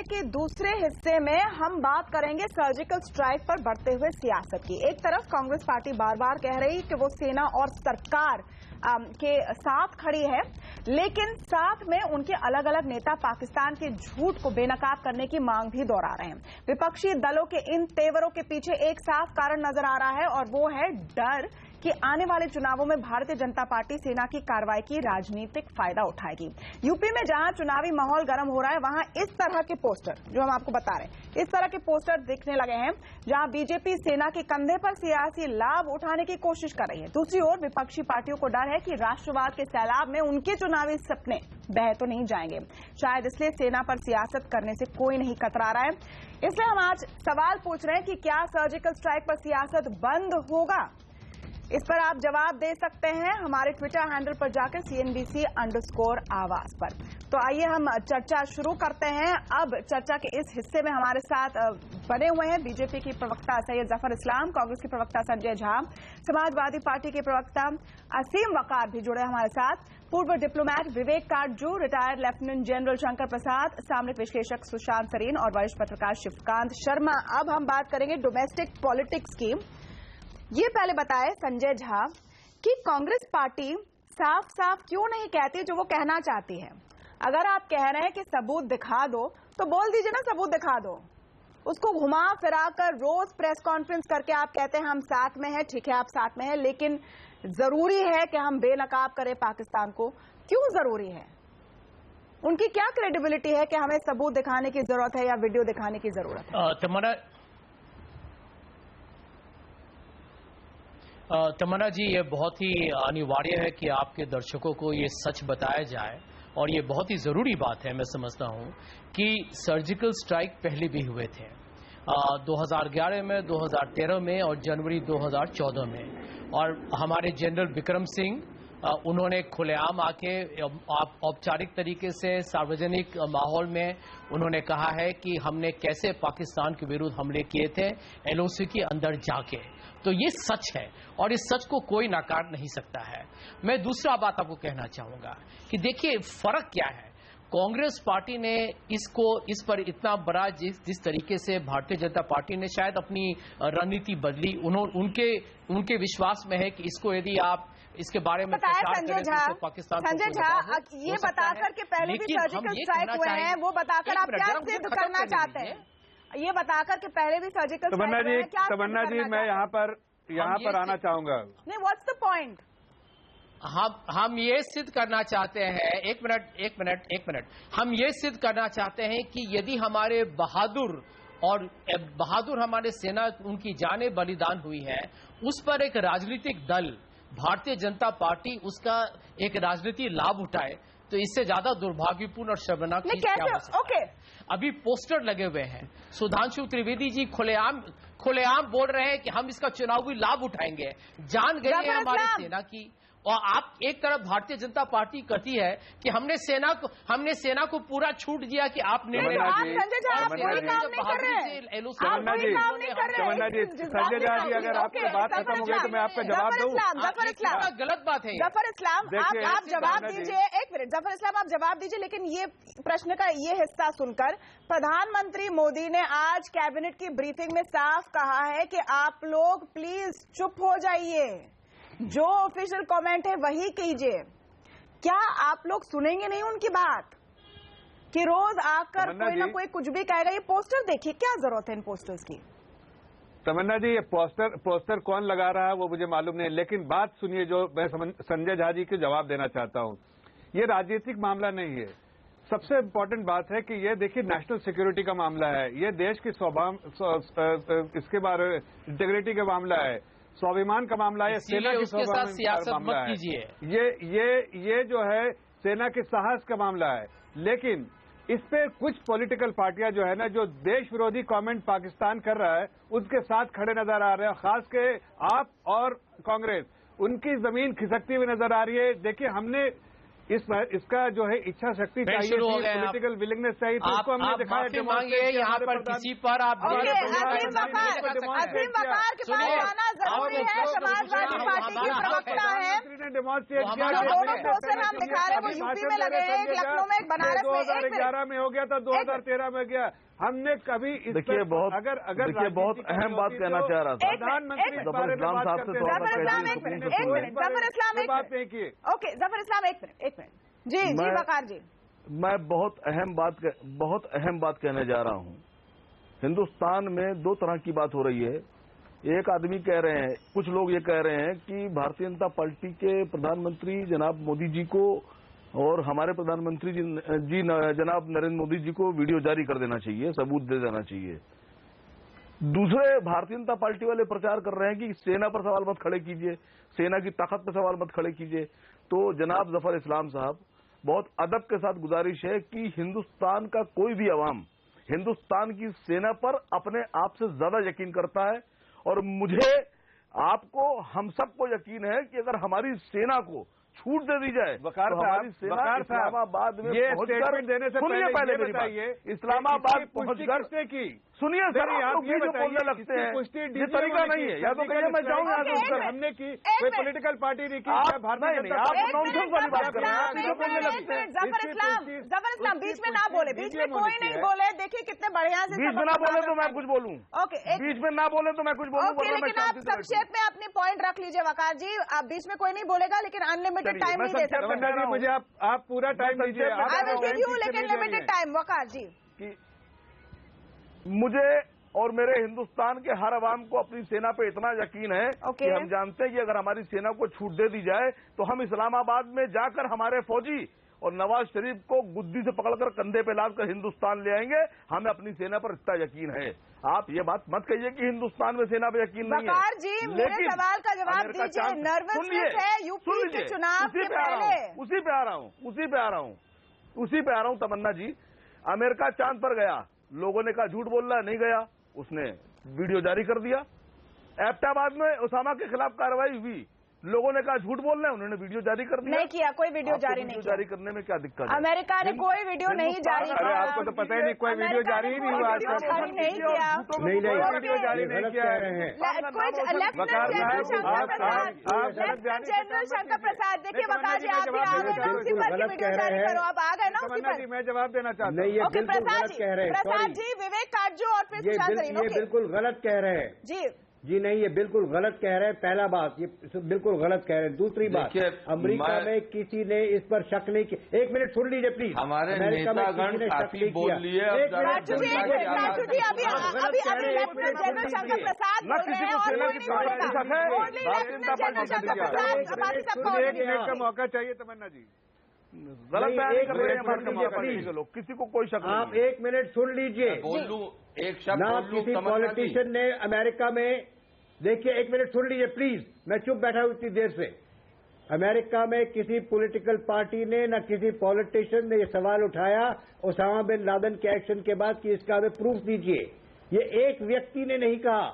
के दूसरे हिस्से में हम बात करेंगे सर्जिकल स्ट्राइक पर बढ़ते हुए सियासत की। एक तरफ कांग्रेस पार्टी बार बार कह रही कि वो सेना और सरकार के साथ खड़ी है, लेकिन साथ में उनके अलग अलग नेता पाकिस्तान के झूठ को बेनकाब करने की मांग भी दोहरा रहे हैं। विपक्षी दलों के इन तेवरों के पीछे एक साफ कारण नजर आ रहा है और वो है डर कि आने वाले चुनावों में भारतीय जनता पार्टी सेना की कार्रवाई की राजनीतिक फायदा उठाएगी। यूपी में जहां चुनावी माहौल गर्म हो रहा है, वहां इस तरह के पोस्टर जो हम आपको बता रहे हैं, इस तरह के पोस्टर दिखने लगे हैं जहां बीजेपी सेना के कंधे पर सियासी लाभ उठाने की कोशिश कर रही है। दूसरी ओर विपक्षी पार्टियों को डर है कि राष्ट्रवाद के सैलाब में उनके चुनावी सपने बह तो नहीं जाएंगे। शायद इसलिए सेना पर सियासत करने से कोई नहीं कतरा रहा है। इसलिए हम आज सवाल पूछ रहे हैं कि क्या सर्जिकल स्ट्राइक पर सियासत बंद होगा? इस पर आप जवाब दे सकते हैं हमारे ट्विटर हैंडल पर जाकर CNBC_आवाज पर। तो आइए हम चर्चा शुरू करते हैं। अब चर्चा के इस हिस्से में हमारे साथ बने हुए हैं बीजेपी की प्रवक्ता सैयद जफर इस्लाम, कांग्रेस के प्रवक्ता संजय झा, समाजवादी पार्टी के प्रवक्ता असीम वकार भी जुड़े हमारे साथ, पूर्व diplomat Vivek Katju, retired lieutenant general Shankar Prasad, सामरिक विश्लेषक सुशांत सरीन और वरिष्ठ पत्रकार शिवकांत शर्मा। अब हम बात करेंगे डोमेस्टिक पॉलिटिक्स की। ये पहले बताए संजय झा कि कांग्रेस पार्टी साफ साफ क्यों नहीं कहती जो वो कहना चाहती है। अगर आप कह रहे हैं कि सबूत दिखा दो तो बोल दीजिए ना, सबूत दिखा दो। उसको घुमा फिरा कर रोज प्रेस कॉन्फ्रेंस करके आप कहते हैं हम साथ में हैं। ठीक है, आप साथ में हैं, लेकिन जरूरी है कि हम बेनकाब करें पाकिस्तान को? क्यों जरूरी है? उनकी क्या क्रेडिबिलिटी है कि हमें सबूत दिखाने की जरूरत है या वीडियो दिखाने की जरूरत है? तमन्ना जी, ये बहुत ही अनिवार्य है कि आपके दर्शकों को ये सच बताया जाए और ये बहुत ही ज़रूरी बात है। मैं समझता हूँ कि सर्जिकल स्ट्राइक पहले भी हुए थे 2011 में, 2013 में और जनवरी 2014 में। और हमारे जनरल विक्रम सिंह उन्होंने खुलेआम आके औपचारिक तरीके से सार्वजनिक माहौल में उन्होंने कहा है कि हमने कैसे पाकिस्तान के विरुद्ध हमले किए थे LOC के अंदर जाके। तो ये सच है और इस सच को कोई नकार नहीं सकता है। मैं दूसरा बात आपको कहना चाहूंगा कि देखिए फर्क क्या है। कांग्रेस पार्टी ने इस पर इतना बड़ा जिस तरीके से भारतीय जनता पार्टी ने शायद अपनी रणनीति बदली, उनके विश्वास में है कि इसको यदि आप इसके बारे में संजय झा ये बताकर के पहले भी सर्जिकल स्ट्राइक हुए हैं, वो बताकर आप क्या सिद्ध करना चाहते हैं? ये बताकर के पहले भी सर्जिकल स्ट्राइक हुए हैं, क्या? तमन्ना जी, मैं यहाँ पर आना चाहूंगा। नहीं, व्हाट्स द पॉइंट? हम ये सिद्ध करना चाहते हैं, एक मिनट, हम ये सिद्ध करना चाहते हैं कि यदि हमारे बहादुर हमारे सेना उनकी जाने बलिदान हुई है, उस पर एक राजनीतिक दल भारतीय जनता पार्टी उसका एक राजनीतिक लाभ उठाए, तो इससे ज्यादा दुर्भाग्यपूर्ण और शर्मनाक चीज क्या हो सकता है? अभी पोस्टर लगे हुए हैं, सुधांशु त्रिवेदी जी खुलेआम बोल रहे हैं कि हम इसका चुनावी लाभ उठाएंगे। जान गई है हमारी सेना की। और आप एक तरफ भारतीय जनता पार्टी कहती है कि हमने सेना को पूरा छूट दिया कि आप संजय झा जी, अगर आपकी बात खत्म हो गई तो मैं आपका जवाब दूं? गलत बात है। जफर इस्लाम, आप जवाब दीजिए। एक मिनट जफर इस्लाम, आप जवाब दीजिए, लेकिन ये प्रश्न का ये हिस्सा सुनकर प्रधानमंत्री मोदी ने आज कैबिनेट की ब्रीफिंग में साफ कहा है कि आप लोग प्लीज चुप हो जाइए, जो ऑफिशियल कमेंट है वही कीजिए। क्या आप लोग सुनेंगे नहीं उनकी बात कि रोज आकर कोई ना कोई कुछ भी कहेगा? ये पोस्टर देखिए, क्या जरूरत है इन पोस्टर्स की? तमन्ना जी, ये पोस्टर कौन लगा रहा है वो मुझे मालूम नहीं, लेकिन बात सुनिए जो मैं संजय झा जी को जवाब देना चाहता हूँ। ये राजनीतिक मामला नहीं है। सबसे इम्पोर्टेंट बात है कि ये देखिए नेशनल सिक्योरिटी का मामला है, ये देश की इसके बारे में इंटीग्रिटी का मामला है, स्वाभिमान का मामला है, सेना की स्वाभिमान का मामला है। ये जो है सेना के साहस का मामला है। लेकिन इस पे कुछ पॉलिटिकल पार्टियां जो है ना, जो देश विरोधी कमेंट पाकिस्तान कर रहा है, उसके साथ खड़े नजर आ रहे हैं। खास के आप और कांग्रेस, उनकी जमीन खिसकती हुई नजर आ रही है। देखिए, हमने इसका जो है इच्छा शक्ति चाहिए, पॉलिटिकल विलिंगनेस चाहिए, तो उसको हमने दिखाया। यहाँ पर किसी पर आप असीम वकार के पास जाना जरूरी है, समाजवादी पार्टी की प्रवक्ता है, डेमोन्स्ट्रेट किया, दोनों पोस्टर हम दिखा रहे हैं, वो यूपी में लगे हैं, एक लखनऊ में, एक बनारस में, 2011 में हो गया था, 2013 में गया। हमने कभी देखिए बहुत अहम बात कहना चाह रहा था प्रधानमंत्री जफर इस्लाम साहब से जफर इस्लाम एक मिनट, बात नहीं की। ओके जफर इस्लाम एक मिनट जी वकार जी, मैं बहुत अहम बात कहने जा रहा हूँ। हिंदुस्तान में दो तरह की बात हो रही है। एक आदमी कह रहे हैं, कुछ लोग ये कह रहे हैं कि भारतीय जनता पार्टी के प्रधानमंत्री जनाब मोदी जी को और हमारे प्रधानमंत्री जी जनाब नरेंद्र मोदी जी को वीडियो जारी कर देना चाहिए, सबूत दे देना चाहिए। दूसरे भारतीय जनता पार्टी वाले प्रचार कर रहे हैं कि सेना पर सवाल मत खड़े कीजिए, सेना की ताकत पर सवाल मत खड़े कीजिए। तो जनाब जफर इस्लाम साहब, बहुत अदब के साथ गुजारिश है कि हिंदुस्तान का कोई भी अवाम हिंदुस्तान की सेना पर अपने आप से ज्यादा यकीन करता है, और मुझे, आपको, हम सबको यकीन है कि अगर हमारी सेना को छूट दे दी जाए वकार तो हमारी सेना इस्लामाबाद में पहुंचकर, देने से पहले बताइए, इस्लामाबाद पहुंचकर की सुनिए सर, आप ये जो बोलने लगते हैं ये तरीका नहीं है। या तो कहिए मैं जाऊँ यहाँ से, हमने की कोई पॉलिटिकल पार्टी नहीं की, आप नॉनसेंस वाली बात कर रहे हैं, आप ये जो बोलने लगते हैं। जफर इस्लाम बीच में ना बोले, बीच में कोई नहीं बोले। देखिए कितने बढ़िया से, बीच में ना बोले तो मैं कुछ बोलूँ, ओके, बीच में ना बोले तो मैं कुछ बोलूँ, लेकिन आप संक्षेप में अपनी पॉइंट रख लीजिए वकार जी। आप बीच में कोई नहीं बोलेगा, लेकिन अनलिमिटेड टाइम नहीं दे सकते। मुझे आप पूरा टाइम दीजिए, आई विल गिव यू, लेकिन लिमिटेड टाइम। वकार जी, मुझे और मेरे हिंदुस्तान के हर अवाम को अपनी सेना पे इतना यकीन है कि हम जानते हैं कि अगर हमारी सेना को छूट दे दी जाए तो हम इस्लामाबाद में जाकर हमारे फौजी और नवाज शरीफ को गुद्दी से पकड़कर कंधे पे लादकर हिंदुस्तान ले आएंगे। हमें अपनी सेना पर इतना यकीन है। आप ये बात मत कहिए कि हिंदुस्तान में सेना पे यकीन नहीं है। वकार जी, मेरे सवाल का जवाब दीजिए। नर्वसनेस है यूपी के चुनाव के पहले। उसी पे आ रहा हूँ तमन्ना जी। अमेरिका चांद पर गया, लोगों ने कहा झूठ बोल रहा है, नहीं गया, उसने वीडियो जारी कर दिया। एबटाबाद में उसामा के खिलाफ कार्रवाई हुई, लोगों ने कहा झूठ बोल रहे हैं, उन्होंने वीडियो जारी कर दिया। नहीं किया, कोई वीडियो जारी नहीं किया। जारी करने में क्या दिक्कत है? अमेरिका ने कोई वीडियो नहीं जारी किया। आपको तो पता ही नहीं, कोई वीडियो जारी ही नहीं हुआ। नहीं किया, वीडियो जारी नहीं किया है। जनरल शंकर प्रसाद, देखिए वकार जी, आप भी आ गए ना, उसी पर की वीडियो जारी करो। आप आ गए ना उसी पर। मैं जवाब देना चाहता हूँ। ओके प्रसाद जी, विवेक काटजू और फिर ये बिल्कुल गलत कह रहे हैं जी नहीं, ये बिल्कुल गलत कह रहे हैं। पहला बात, ये बिल्कुल गलत कह रहे हैं। दूसरी बात, अमेरिका में किसी ने इस पर शक नहीं किया। एक मिनट सुन लीजिए प्लीज। हमारे नेतागण काफी बोल लिए। काटजू जी अभी लेफ्टिनेंट जनरल शंकर प्रसाद बोल रहे हैं और एक मिनट का मौका चाहिए तमन्ना जी। गलत लोग, किसी को कोई शक नहीं। आप एक मिनट सुन लीजिए। बोलूं एक शब्द ना किसी पॉलिटिशियन ने अमेरिका में, देखिए एक मिनट सुन लीजिए प्लीज, मैं चुप बैठा हूं इतनी देर से। अमेरिका में किसी पॉलिटिकल पार्टी ने, न किसी पॉलिटिशियन ने ये सवाल उठाया ओसामा बिन लादेन के एक्शन के बाद कि इसका हमें प्रूफ दीजिए। ये एक व्यक्ति ने नहीं कहा,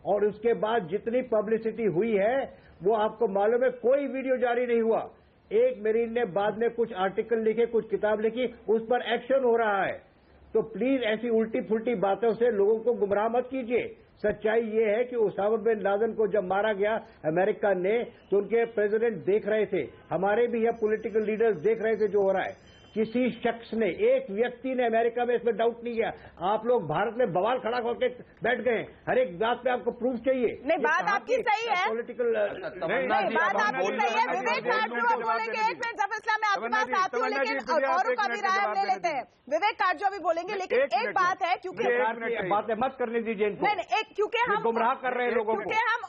और उसके बाद जितनी पब्लिसिटी हुई है वो आपको मालूम है, कोई वीडियो जारी नहीं हुआ। एक मरीन ने बाद में कुछ आर्टिकल लिखे, कुछ किताब लिखी, उस पर एक्शन हो रहा है। तो प्लीज ऐसी उल्टी फुल्टी बातों से लोगों को गुमराह मत कीजिए। सच्चाई ये है कि ओसामा बिन लादेन को जब मारा गया अमेरिका ने, तो उनके प्रेसिडेंट देख रहे थे, हमारे भी यहाँ पॉलिटिकल लीडर्स देख रहे थे जो हो रहा है। किसी शख्स ने, एक व्यक्ति ने अमेरिका में इसमें डाउट नहीं किया। आप लोग भारत में बवाल खड़ा करके बैठ गए, हर एक बात पे आपको प्रूफ चाहिए। नहीं, बात आपकी सही है, पॉलिटिकल बात आपकी सही है। विवेक काटजू बोलेंगे, एक मिनट जफर इस्लाम मैं आपके पास आती हूँ, लेकिन औरों का भी राय हम ले लेते हैं। विवेक काटजू अभी बोलेंगे, लेकिन एक बात है, क्योंकि बातें मत करने दीजिए इनको। नहीं, क्योंकि हम गुमराह कर रहे हैं लोगों को, क्योंकि हम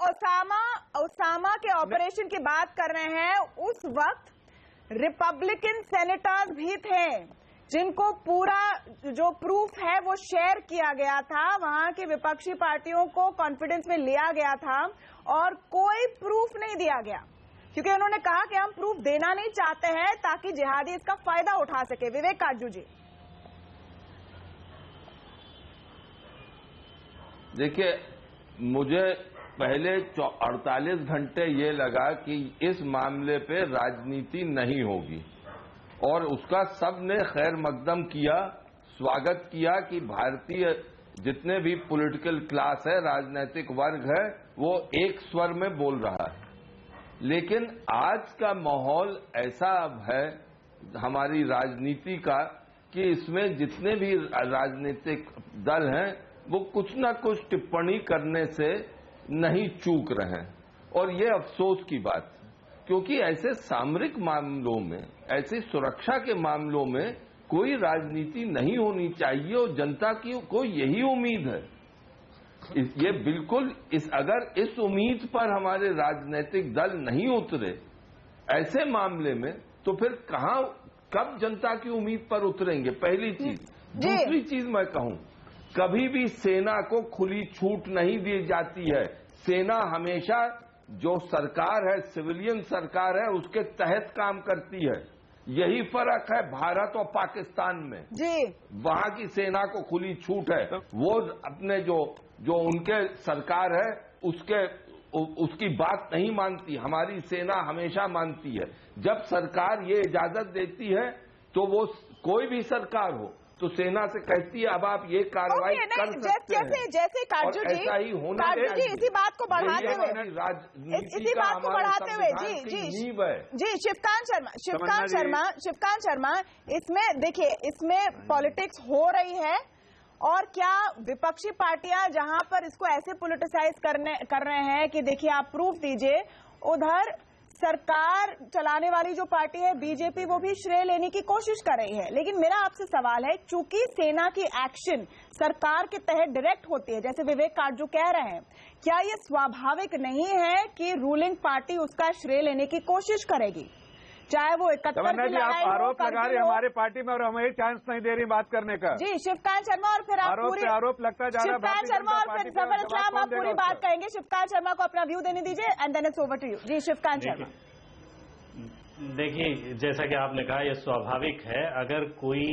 ओसामा के ऑपरेशन की बात कर रहे हैं। उस वक्त रिपब्लिकन सेनेटर्स भी थे जिनको पूरा जो प्रूफ है वो शेयर किया गया था, वहां की विपक्षी पार्टियों को कॉन्फिडेंस में लिया गया था और कोई प्रूफ नहीं दिया गया, क्योंकि उन्होंने कहा कि हम प्रूफ देना नहीं चाहते हैं ताकि जिहादी इसका फायदा उठा सके। विवेक काटजू जी, देखिए, मुझे पहले 48 घंटे ये लगा कि इस मामले पे राजनीति नहीं होगी, और उसका सबने खैर मकदम किया, स्वागत किया कि भारतीय जितने भी पॉलिटिकल क्लास है, राजनीतिक वर्ग है, वो एक स्वर में बोल रहा है। लेकिन आज का माहौल ऐसा अब है हमारी राजनीति का कि इसमें जितने भी राजनीतिक दल हैं वो कुछ ना कुछ टिप्पणी करने से नहीं चूक रहे हैं, और ये अफसोस की बात है, क्योंकि ऐसे सामरिक मामलों में, ऐसे सुरक्षा के मामलों में कोई राजनीति नहीं होनी चाहिए, और जनता की को यही उम्मीद है। ये बिल्कुल अगर इस उम्मीद पर हमारे राजनीतिक दल नहीं उतरे ऐसे मामले में, तो फिर कब जनता की उम्मीद पर उतरेंगे? पहली चीज। दूसरी चीज मैं कहूं, कभी भी सेना को खुली छूट नहीं दी जाती है। सेना हमेशा जो सरकार है, सिविलियन सरकार है, उसके तहत काम करती है। यही फर्क है भारत और पाकिस्तान में। जी, वहां की सेना को खुली छूट है, वो अपने जो उनके सरकार है उसकी बात नहीं मानती। हमारी सेना हमेशा मानती है। जब सरकार ये इजाजत देती है तो वो कोई भी सरकार हो तो सेना से कहती है अब आप ये कार्रवाई कर सकते हैं। जैसे काजू जी, ऐसा ही होना चाहिए। इसी बात को बढ़ाते हुए जी, शिवकांत शर्मा, इसमें देखिए, इसमें पॉलिटिक्स हो रही है, और क्या विपक्षी पार्टियां जहां पर इसको ऐसे पॉलिटिसाइज कर रहे हैं कि देखिए आप प्रूफ दीजिए, उधर सरकार चलाने वाली जो पार्टी है बीजेपी, वो भी श्रेय लेने की कोशिश कर रही है। लेकिन मेरा आपसे सवाल है, चूंकि सेना की एक्शन सरकार के तहत डायरेक्ट होती है, जैसे विवेक काटजू कह रहे हैं, क्या ये स्वाभाविक नहीं है कि रूलिंग पार्टी उसका श्रेय लेने की कोशिश करेगी? चाहे वो 71 जी, आप आरोप लगा रहे हमारे पार्टी में, और हमें चांस नहीं दे रही बात करने का। जी, शिवकांत शर्मा, और फिर आप पूरी आरोप लगता जा रहा है। शिवकांत शर्मा और फिर जफर इस्लाम, आप पूरी बात कहेंगे। शिवकांत शर्मा को अपना व्यू देने दीजिए, and then it's over to you. जी, शिवकांत शर्मा। देखिए, जैसा कि आपने कहा, यह स्वाभाविक है। अगर कोई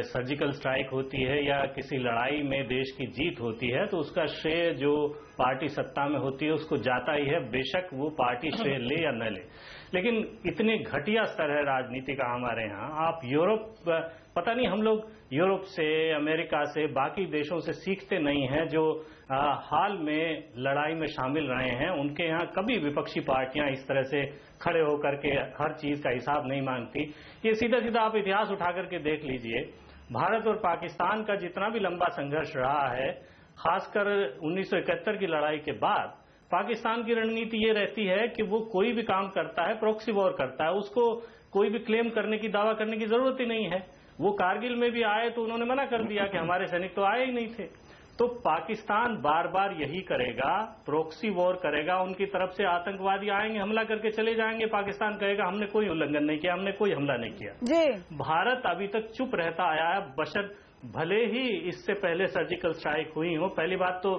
सर्जिकल स्ट्राइक होती है या किसी लड़ाई में देश की जीत होती है तो उसका श्रेय जो पार्टी सत्ता में होती है उसको जाता ही है, बेशक वो पार्टी श्रेय ले या न ले। लेकिन इतने घटिया स्तर है राजनीति का हमारे यहाँ। आप यूरोप, पता नहीं हम लोग यूरोप से, अमेरिका से, बाकी देशों से सीखते नहीं हैं जो हाल में लड़ाई में शामिल रहे हैं। उनके यहाँ कभी विपक्षी पार्टियां इस तरह से खड़े होकर के हर चीज का हिसाब नहीं मांगती। ये सीधा सीधा आप इतिहास उठा करके देख लीजिए। भारत और पाकिस्तान का जितना भी लंबा संघर्ष रहा है, खासकर 1971 की लड़ाई के बाद, पाकिस्तान की रणनीति ये रहती है कि वो कोई भी काम करता है प्रॉक्सी वॉर करता है, उसको कोई भी क्लेम करने की, दावा करने की जरूरत ही नहीं है। वो कारगिल में भी आए तो उन्होंने मना कर दिया कि हमारे सैनिक तो आए ही नहीं थे। तो पाकिस्तान बार बार यही करेगा, प्रॉक्सी वॉर करेगा। उनकी तरफ से आतंकवादी आएंगे, हमला करके चले जाएंगे, पाकिस्तान कहेगा हमने कोई उल्लंघन नहीं किया, हमने कोई हमला नहीं किया। जी, भारत अभी तक चुप रहता आया है, बशर्ते भले ही इससे पहले सर्जिकल स्ट्राइक हुई हो। पहली बात तो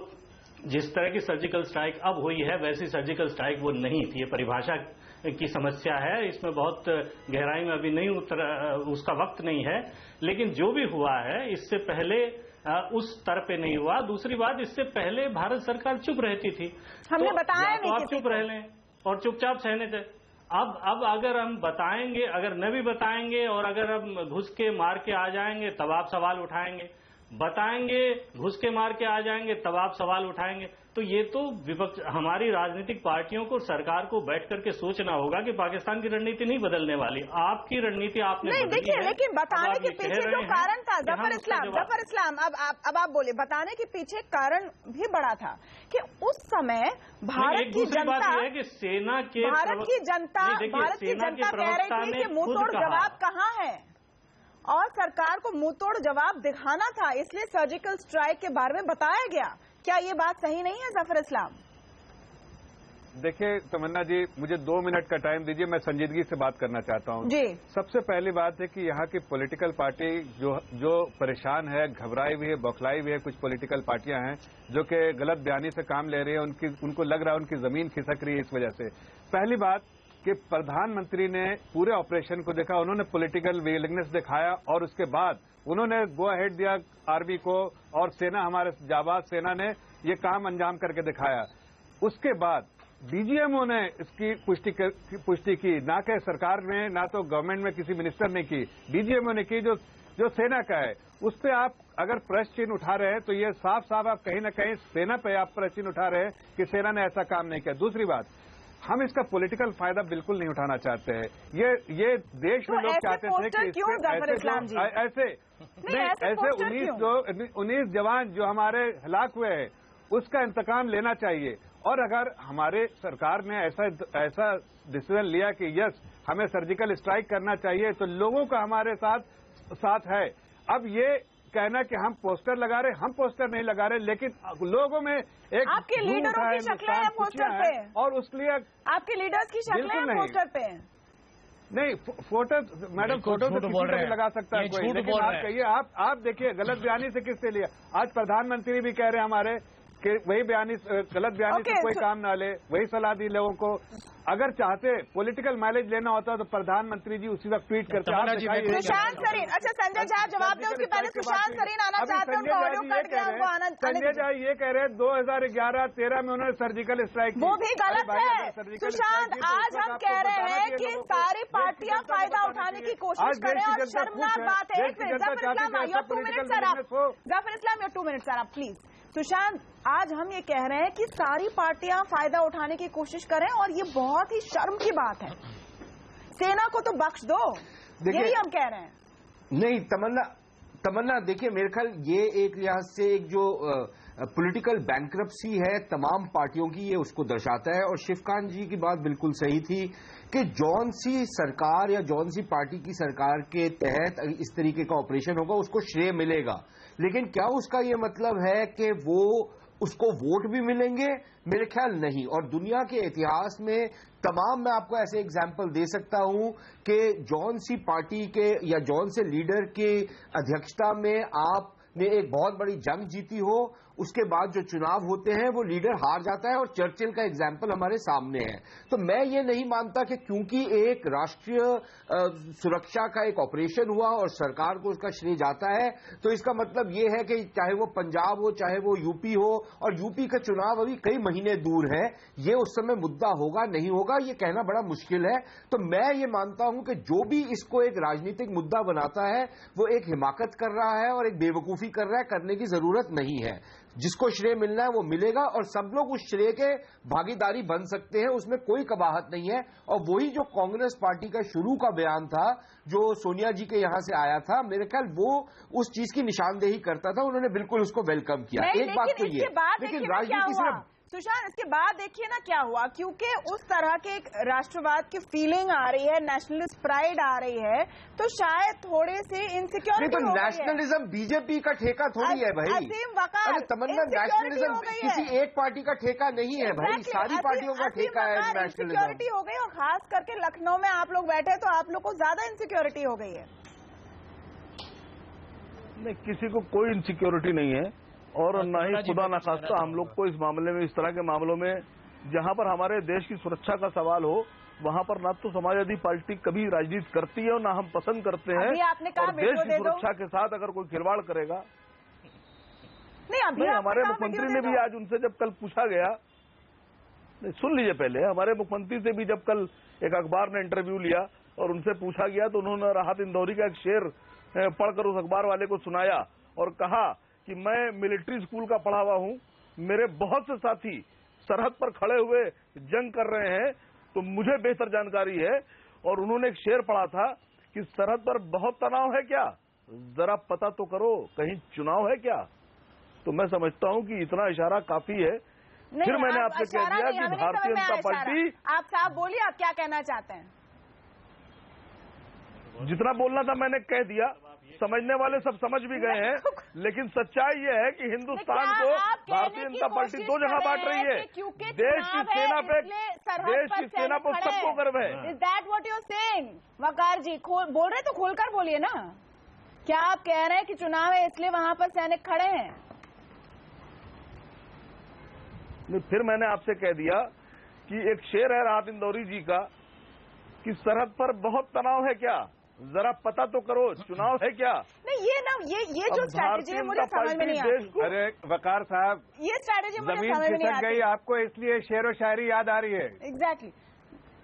जिस तरह की सर्जिकल स्ट्राइक अब हुई है वैसी सर्जिकल स्ट्राइक वो नहीं थी। ये परिभाषा की समस्या है, इसमें बहुत गहराई में अभी नहीं उसका वक्त नहीं है। लेकिन जो भी हुआ है इससे पहले उस स्तर पे नहीं हुआ। दूसरी बात, इससे पहले भारत सरकार चुप रहती थी। हमने बताया नहीं, आप चुप रह लें और चुपचाप सहने थे। अब अगर हम बताएंगे, अगर न भी बताएंगे और अगर हम घुस के मार के आ जाएंगे तब आप सवाल उठाएंगे, बताएंगे घुस के मार के आ जाएंगे तब आप सवाल उठाएंगे। तो ये तो विपक्ष, हमारी राजनीतिक पार्टियों को, सरकार को बैठ करके सोचना होगा कि पाकिस्तान की रणनीति नहीं बदलने वाली। आपकी रणनीति आपने नहीं, देखिए, लेकिन बताने के पीछे जो कारण था, जफर इस्लाम, अब आप बोले, बताने के पीछे कारण भी बड़ा था कि उस समय भारत की जनता, सेना के भारत की जनता कह रही थी कि मुंहतोड़ जवाब कहाँ है, और सरकार को मुंहतोड़ जवाब दिखाना था, इसलिए सर्जिकल स्ट्राइक के बारे में बताया गया। क्या ये बात सही नहीं है जफर इस्लाम? देखिए तमन्ना जी, मुझे 2 मिनट का टाइम दीजिए, मैं संजीदगी से बात करना चाहता हूं। जी, सबसे पहली बात है कि यहाँ की पॉलिटिकल पार्टी जो परेशान है, घबराई हुई है, बौखलाई हुई है, कुछ पॉलिटिकल पार्टियां हैं जो कि गलत बयानी से काम ले रही है, उनको लग रहा है उनकी जमीन खिसक रही है इस वजह से। पहली बात कि प्रधानमंत्री ने पूरे ऑपरेशन को देखा, उन्होंने पॉलिटिकल विलिंगनेस दिखाया और उसके बाद उन्होंने गो अहेड दिया आर्मी को, और सेना, हमारे जाबाज सेना ने ये काम अंजाम करके दिखाया। उसके बाद डीजीएमओ ने इसकी पुष्टि की, ना कि सरकार ने, ना तो गवर्नमेंट में किसी मिनिस्टर ने की, डीजीएमओ ने की, जो सेना का है। उस पर अगर प्रश्न चिन्ह उठा रहे हैं तो ये साफ साफ आप कहीं ना कहीं सेना पे आप प्रश्न चिन्ह उठा रहे हैं कि सेना ने ऐसा काम नहीं किया। दूसरी बात, हम इसका पॉलिटिकल फायदा बिल्कुल नहीं उठाना चाहते हैं। ये देश में लोग चाहते थे कि ऐसे 19 जवान जो हमारे हलाक हुए हैं उसका इंतकाम लेना चाहिए। और अगर हमारे सरकार ने ऐसा डिसीजन लिया कि यस हमें सर्जिकल स्ट्राइक करना चाहिए तो लोगों का हमारे साथ है। अब ये कहना कि हम पोस्टर लगा रहे, हम पोस्टर नहीं लगा रहे, लेकिन लोगों में एक आपके लीडरों की शक्लें हैं पोस्टर पे और उसके लिए आपके लीडर्स की शक्लें हैं पोस्टर पे। नहीं, फोटो मैडम फोटो तो किसी भी लगा सकता है कोई, लेकिन आप कहिए, आप देखिए गलत बयानी से किससे लिया। आज प्रधानमंत्री भी कह रहे हैं हमारे कि वही बयानी गलत बयानी से कोई काम ना ले, वही सलाह दी लोगों को। अगर चाहते पॉलिटिकल माइलेज लेना होता तो प्रधानमंत्री जी उसी वक्त ट्वीट करते। सुशांत सरीन, अच्छा संजय झा जवाब दे, उसके पहले सुशांत सरीन आना चाहते हैं, उनका ऑडियो कट गया, उनको आना। संजय झा ये कह रहे हैं 2011-13 में उन्होंने सर्जिकल स्ट्राइक की, वो भी गलत है। सुशांत, आज हम कह रहे हैं कि सारी पार्टियां फायदा उठाने की कोशिश करें और शर्मनाक बात है। Zafar Islam, your 2 minutes sir आप, Zafar Islam your 2 minutes sir आप प्लीज। सुशांत, आज हम ये कह रहे हैं कि सारी पार्टियां फायदा उठाने की कोशिश करें और ये बहुत ही शर्म की बात है। सेना को तो बख्श दो, यही हम कह रहे हैं। नहीं तमन्ना देखिए, मेरे ख्याल ये एक लिहाज से एक जो पॉलिटिकल बैंक्रप्सी है तमाम पार्टियों की, ये उसको दर्शाता है। और शिवकांत जी की बात बिल्कुल सही थी कि जौन सी सरकार या जौन सी पार्टी की सरकार के तहत इस तरीके का ऑपरेशन होगा उसको श्रेय मिलेगा, लेकिन क्या उसका ये मतलब है कि वो उसको वोट भी मिलेंगे? मेरे ख्याल नहीं। और दुनिया के इतिहास में तमाम, मैं आपको ऐसे एग्जाम्पल दे सकता हूं कि जौन सी पार्टी के या जौन से लीडर की अध्यक्षता में आपने एक बहुत बड़ी जंग जीती हो, उसके बाद जो चुनाव होते हैं वो लीडर हार जाता है। और चर्चिल का एग्जाम्पल हमारे सामने है। तो मैं ये नहीं मानता कि क्योंकि एक राष्ट्रीय सुरक्षा का एक ऑपरेशन हुआ और सरकार को उसका श्रेय जाता है तो इसका मतलब ये है कि चाहे वो पंजाब हो चाहे वो यूपी हो, और यूपी का चुनाव अभी कई महीने दूर है, ये उस समय मुद्दा होगा नहीं होगा ये कहना बड़ा मुश्किल है। तो मैं ये मानता हूं कि जो भी इसको एक राजनीतिक मुद्दा बनाता है वो एक हिमाकत कर रहा है और एक बेवकूफी कर रहा है, करने की जरूरत नहीं है। जिसको श्रेय मिलना है वो मिलेगा और सब लोग उस श्रेय के भागीदारी बन सकते हैं, उसमें कोई कबाहत नहीं है। और वही जो कांग्रेस पार्टी का शुरू का बयान था जो सोनिया जी के यहां से आया था, मेरे ख्याल वो उस चीज की निशानदेही करता था, उन्होंने बिल्कुल उसको वेलकम किया। एक बात तो ये, लेकिन राजनीति सिर्फ सुशांत, इसके बाद देखिए ना क्या हुआ, क्योंकि उस तरह के एक राष्ट्रवाद की फीलिंग आ रही है, नेशनलिस्ट प्राइड आ रही है, तो शायद थोड़े से इनसिक्योरिटी तो नेशनलिज्म बीजेपी का ठेका थोड़ी है भाई। अरे तमन्ना, नेशनलिज्म किसी एक पार्टी का ठेका नहीं है भाई, सारी पार्टियों का ठेका है नेशनलिज्म। इनसिक्योरिटी हो गई और खास करके लखनऊ में आप लोग बैठे तो आप लोग को ज्यादा इनसिक्योरिटी हो गई है। नहीं, किसी को कोई इनसिक्योरिटी नहीं है और न ही खुदा न खास्ता हम लोग को इस मामले में, इस तरह के मामलों में जहां पर हमारे देश की सुरक्षा का सवाल हो वहां पर न तो समाजवादी पार्टी कभी राजनीति करती है और न हम पसंद करते हैं। और देश की सुरक्षा के साथ अगर कोई खिलवाड़ करेगा, नहीं हमारे मुख्यमंत्री ने भी आज उनसे जब कल पूछा गया, सुन लीजिए पहले, हमारे मुख्यमंत्री से भी जब कल एक अखबार ने इंटरव्यू लिया और उनसे पूछा गया तो उन्होंने राहत इंदौरी का एक शेर पढ़कर उस अखबार वाले को सुनाया और कहा कि मैं मिलिट्री स्कूल का पढ़ा हुआ हूं, मेरे बहुत से साथी सरहद पर खड़े हुए जंग कर रहे हैं तो मुझे बेहतर जानकारी है। और उन्होंने एक शेर पढ़ा था कि सरहद पर बहुत तनाव है क्या, जरा पता तो करो कहीं चुनाव है क्या। तो मैं समझता हूं कि इतना इशारा काफी है। फिर मैंने आपसे कह दिया कि भारतीय जनता पार्टी, आप साहब बोलिए, आप क्या कहना चाहते हैं? जितना बोलना था मैंने कह दिया, समझने वाले सब समझ भी गए हैं, लेकिन सच्चाई ये है कि हिंदुस्तान को भारतीय जनता पार्टी दो जगह बांट रही है। देश की सेना पे, देश की सेना पर सबको गर्व है। Is that what you are saying? Waqar ji बोल रहे तो खोलकर बोलिए ना, क्या आप कह रहे हैं कि चुनाव है इसलिए वहां पर सैनिक खड़े हैं? नहीं, फिर मैंने आपसे कह दिया कि एक शेर है राहत इंदौरी जी का कि सरहद पर बहुत तनाव है क्या, जरा पता तो करो चुनाव है क्या। नहीं, ये जो स्ट्रैटेजी है मुझे समझ में नहीं आती। अरे वकार साहब, ये स्ट्रैटेजी मुझे जमीन समझ में नहीं खिसक आती। गई आपको, इसलिए शेर व शायरी याद आ रही है। एग्जैक्टली।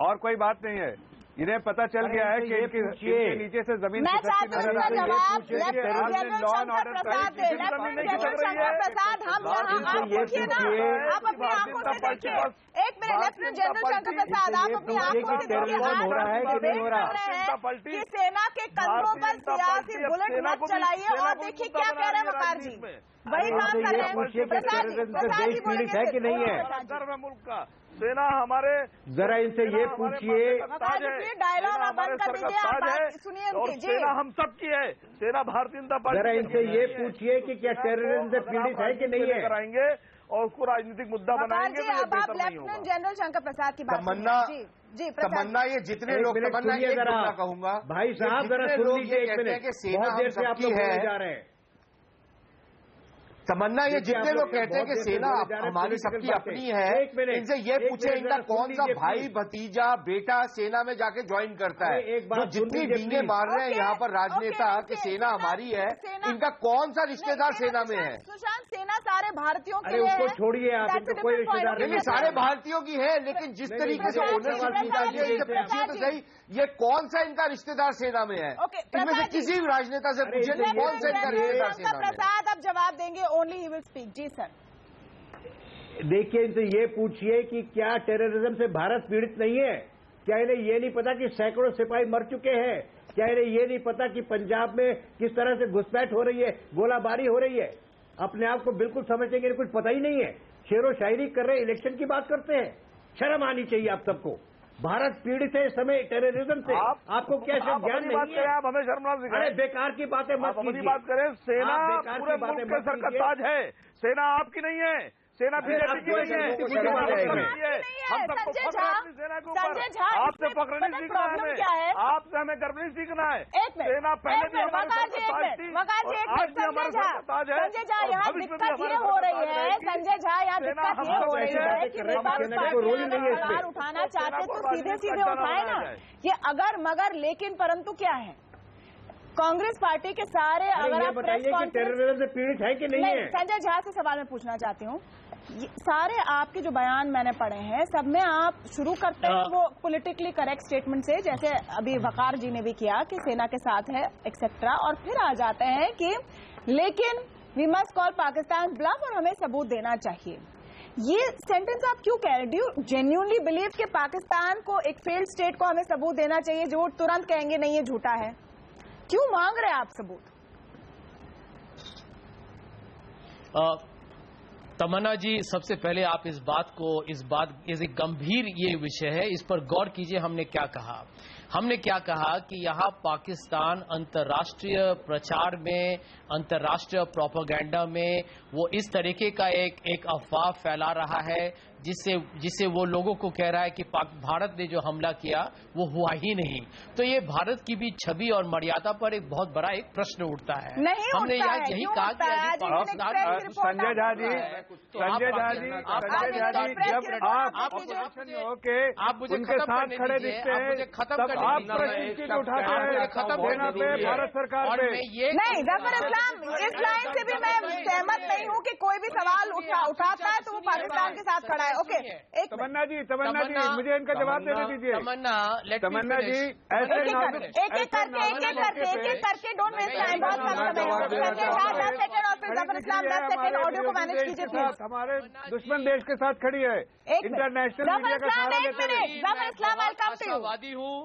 और कोई बात नहीं है। इन्हें पता चल गया है कि इनके नीचे से जमीन मैं चाहती हूँ इसका जवाब लेफ्टिनेंट जनरल शंकर प्रसाद दे। लेफ्टिनेंट जनरल शंकर प्रसाद, हम यहाँ आप पूछिए ना, आप अपनी आंखों से देखिए। एक मिनट, लेफ्टिनेंट जनरल शंकर प्रसाद, आप अपनी आंखों से देखिए। हो रहा है कि नहीं हो रहा कि सेना के कंधों पर सियासी बुलेट मत चलाइए, और देखिए क्या कह रहे हैं वकार जी, वही बात कर रहे हैं। प्रसाद जी बोलेंगे है कि नहीं है सर्व मुल्क का सेना हमारे, जरा इनसे ये पूछिए। डायलॉग आप बंद कर दीजिए, आप बात सुनिए और उनकी। सेना हम सबकी है, सेना भारतीय जनता पार्टी। जरा इनसे ये पूछिए कि क्या टेररिज्म से पीड़ित है कि नहीं है। कराएंगे और उसको राजनीतिक मुद्दा बनाएंगे तो ये अब आप बेहतर नहीं लेफ्टिनेंट होगा। जनरल शंकर प्रसाद की बात तमन्ना, जी तमन्ना, ये जितने लोग, तमन्ना ये जरा कहूंगा भाई साहब, जरा सुन लीजिए एक मिनट, कि सेना बहुत देर से आप लोग बोले जा रहे हैं। तमन्ना, ये जितने लोग कहते हैं कि सेना हमारी सबकी अपनी है, इनसे ये पूछे इनका कौन सा भाई भतीजा बेटा सेना में जाके ज्वाइन करता है। जो जितनी डींगे मार रहे हैं यहाँ पर राजनेता कि सेना हमारी है, इनका कौन सा रिश्तेदार सेना में है? सुशांत, सेना सारे भारतीयों के लिए उसको छोड़िए आप, इनको कोई रिश्तेदार नहीं, सारे भारतीयों की है, लेकिन जिस तरीके से ओनरशिप की जाती है, इनसे पूछिए तो सही, ये कौन सा इनका रिश्तेदार सेना में है? इनमें से किसी भी राजनेता से पूछिए तो कौन सा इनका रिश्तेदार सेना में है? प्रसाद अब जवाब देंगे, ओनली ही विल स्पीक। जी सर। देखिए, इनसे ये पूछिए कि क्या टेररिज्म से भारत पीड़ित नहीं है? क्या इन्हें ये नहीं पता कि सैकड़ों सिपाही मर चुके हैं? क्या इन्हें ये नहीं पता कि पंजाब में किस तरह से घुसपैठ हो रही है, गोलाबारी हो रही है? अपने आप को बिल्कुल समझते हैं, कुछ पता ही नहीं है, शेरो शायरी कर रहे, इलेक्शन की बात करते हैं। शर्म आनी चाहिए आप सबको। भारत पीड़ित है इस समय टेररिज्म से, आपको क्या शर्म ज्ञान नहीं है? आप हमें शर्म ना दिखाएं। अरे बेकार की बातें मत कीजिए। बात करें, सेना पूरे मुल्क के सर का ताज है, सेना आपकी नहीं है, सेना बीजेपी की नहीं है। हम सबको फख्र है अपनी सेना के ऊपर। आपसे फख्र नहीं सीखना है, आपसे हमें गर्व नहीं सीखना है। सेना पहले भी हमारे सर का ताज थी और आज भी हमारे सर का ताज है। संजय झा, यहाँ दिक्कत ये हो रही है, संजय झा, यहाँ दिक्कत ये हो रही है कि सवाल उठाना चाहते तो सीधे सीधे उठाए ना। ये अगर मगर लेकिन परंतु क्या है? कांग्रेस पार्टी के सारे, अगर आप प्रेस कॉन्फ्रेंस, टेररिज्म से पीड़ित है कि नहीं है? संजय झा से सवाल मैं पूछना चाहती हूँ, सारे आपके जो बयान मैंने पढ़े हैं, सब में आप शुरू करते हैं वो पॉलिटिकली करेक्ट स्टेटमेंट से, जैसे अभी वकार जी ने भी किया कि सेना के साथ है एक्सेट्रा, और फिर आ जाते हैं कि लेकिन we must call Pakistan bluff और हमें सबूत देना चाहिए। ये सेंटेंस आप क्यों कह रहे हैं? डू यू जेन्युइनली बिलीव कि पाकिस्तान को, एक फेल्ड स्टेट को, हमें सबूत देना चाहिए, जो तुरंत कहेंगे नहीं ये झूठा है? क्यों मांग रहे हैं आप सबूत? तमन्ना जी, सबसे पहले आप इस एक गंभीर ये विषय है, इस पर गौर कीजिए। हमने क्या कहा कि यहाँ पाकिस्तान अंतर्राष्ट्रीय प्रचार में, अंतर्राष्ट्रीय प्रोपेगेंडा में वो इस तरीके का एक अफवाह फैला रहा है जिससे वो लोगों को कह रहा है कि भारत ने जो हमला किया वो हुआ ही नहीं। तो ये भारत की भी छवि और मर्यादा पर एक बहुत बड़ा एक प्रश्न उठता है। हमने यही कहा कि संजय झा जी, आप उनके साथ खड़े दिखते हैं, मुझे खत्म आप प्रश्न उठाते हैं सेना पे, भारत सरकार पे। नहीं, जफर इस्लाम, इस लाइन से भी मैं सहमत नहीं हूँ कि कोई भी सवाल उठाता है तो वो पाकिस्तान के साथ खड़ा है। ओके, तमन्ना जी, मुझे इनका जवाब देने दीजिए। तमन्ना जी, ऐसे एक एक करके डोंट वेस्ट टाइम। बहुत कम समय है। संजय झा 10 सेकंड और फिर जफर इस्लाम 10 सेकंड। ऑडियो को मैनेज कीजिए प्लीज। हमारे दुश्मन देश के साथ खड़ी है, इंटरनेशनल मीडिया का सहारा लेते हुए। Zafar Islam, welcome to you. आशावादी हूँ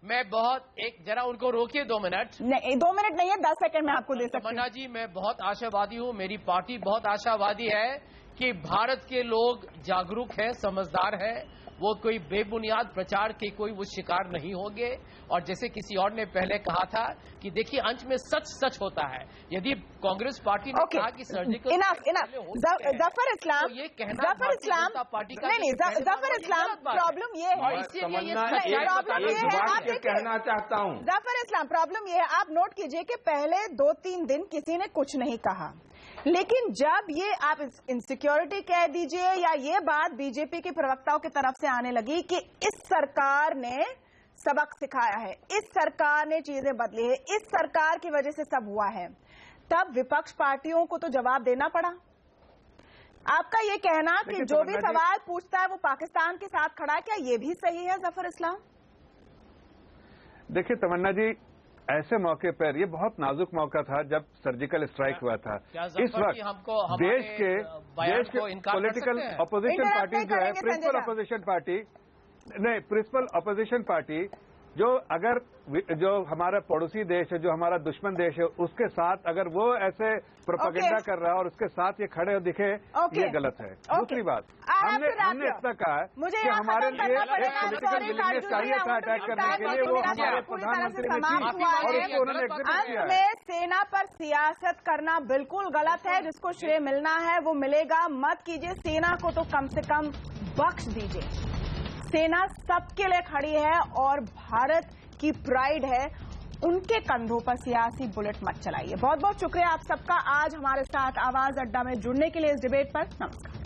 मैं, बहुत जरा उनको रोकिए 2 मिनट। नहीं, 2 मिनट नहीं है, 10 सेकंड में आपको दे सकती हूँ। तमन्ना जी, मैं बहुत आशावादी हूँ, मेरी पार्टी बहुत आशावादी है कि भारत के लोग जागरूक है, समझदार है, वो कोई बेबुनियाद प्रचार के कोई वो शिकार नहीं होंगे। और जैसे किसी और ने पहले कहा था कि देखिए अंत में सच होता है। यदि कांग्रेस पार्टी ने कहा कि सर्जिकल जफर इस्लाम, तो ये कहना जफर इस्लाम पार्टी का नहीं, जफर इस्लाम, प्रॉब्लम ये है, कहना चाहता हूँ जफर इस्लाम, प्रॉब्लम ये है, आप नोट कीजिए कि पहले 2-3 दिन किसी ने कुछ नहीं कहा, लेकिन जब ये आप इनसिक्योरिटी कह दीजिए या ये बात बीजेपी के प्रवक्ताओं की तरफ से आने लगी कि इस सरकार ने सबक सिखाया है, इस सरकार ने चीजें बदली है, इस सरकार की वजह से सब हुआ है, तब विपक्ष पार्टियों को तो जवाब देना पड़ा। आपका ये कहना कि जो भी सवाल पूछता है वो पाकिस्तान के साथ खड़ा है, क्या ये भी सही है जफर इस्लाम? देखिए तमन्ना जी, ऐसे मौके पर ये बहुत नाजुक मौका था जब सर्जिकल स्ट्राइक हुआ था। इस वक्त देश के पॉलिटिकल अपोजिशन पार्टी जो है, प्रिंसिपल अपोजिशन पार्टी जो हमारा पड़ोसी देश है, जो हमारा दुश्मन देश है, उसके साथ अगर वो ऐसे प्रोपेगेंडा कर रहा है और उसके साथ ये खड़े हो दिखे, ये गलत है। दूसरी बात, हमने इतना कहा है कि हमारे लिए एक पॉलिटिकल विलिंगनेस चाहिए था अटैक करने के लिए, वो हमारे प्रधानमंत्री ने की और उसको उन्होंने एग्जीक्यूट किया है। सेना पर सियासत करना बिल्कुल गलत है। जिसको श्रेय मिलना है वो मिलेगा, मत कीजिए। सेना को तो कम से कम बख्श दीजिए। सेना सबके लिए खड़ी है और भारत की प्राइड है। उनके कंधों पर सियासी बुलेट मत चलाइए। बहुत बहुत शुक्रिया आप सबका आज हमारे साथ आवाज अड्डा में जुड़ने के लिए इस डिबेट पर। नमस्कार।